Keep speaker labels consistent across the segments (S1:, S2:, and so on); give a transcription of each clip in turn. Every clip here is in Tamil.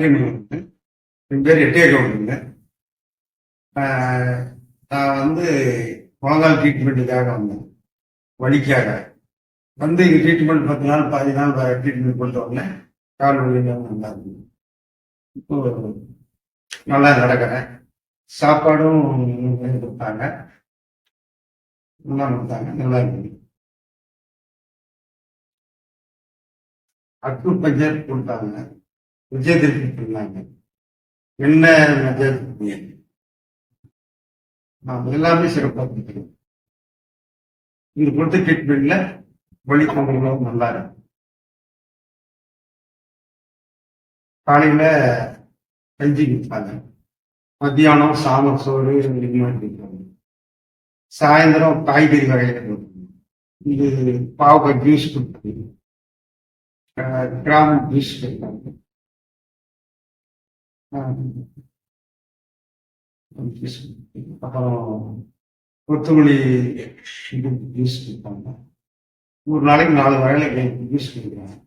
S1: என் பேர் எட்டே கவுண்டுங்க. நான் வந்து முழங்கால் ட்ரீட்மெண்ட்டுக்காக வந்தேன், வலிக்காக வந்து இங்கே ட்ரீட்மெண்ட் 10 நாள் 15 நாள் ட்ரீட்மெண்ட் கொடுத்த உடனே கால் வலியெல்லாம் நல்லா இருந்தது. இப்போ நல்லா நடக்கிறேன். சாப்பாடும் கொடுத்தாங்க, நல்லா கொடுத்தாங்க, நல்லா இருக்குது. அக்கு பஞ்சர் கொடுத்தாங்க, விஜயதிருப்தி பண்ணாங்க, என்ன மெஜர் எல்லாமே சிறப்பாக கொடுத்துருக்கோம். இது கொடுத்த ட்ரீட்மெண்ட்ல வலி தொந்தரவு நல்லா இருக்கு. காலையில கஞ்சி கொடுத்தாங்க, மத்தியானம் சாம சோறு இது மாதிரி கொடுத்தாங்க, சாயந்தரம் காய்கறி வகையில கொடுத்தாங்க. இது பாவக்காய் ஜூஸ் கொடுத்தாங்க, கிராம் ஜூஸ் கொடுத்தாங்க, அப்புறம் கொத்தமல்லி ஜூஸ் கொடுப்பாங்க. ஒரு நாளைக்கு 4 வகையில ஜூஸ் கொடுக்குறாங்க.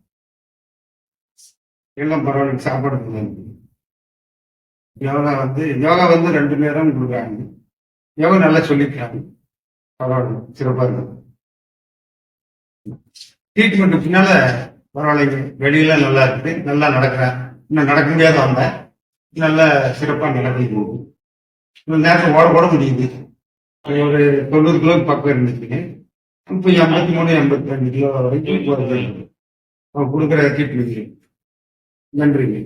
S1: எல்லாம் பரவாயில்ல, சாப்பாடு யோகா வந்து 2 நேரம் கொடுக்குறாங்க. யோகா நல்லா சொல்லிக்கிறாங்க, பரவாயில்ல, சிறப்பாக இருக்கு. ட்ரீட்மெண்ட் பின்னால பரவாயில்லைங்க, வெளியெல்லாம் நல்லா இருக்கு, நல்லா நடக்கிறேன். இன்னும் நடக்க முடியாத வந்தேன், நல்ல சிறப்பாக நடந்து போகுது. நேரத்தில் ஓட முடியுது. ஒரு 90 கிலோ பக்கம் இருந்துச்சுங்க, இப்போ 83 82 கிலோ வரைக்கும் கொடுக்குற ட்ரீட்மெண்ட். நன்றிங்க.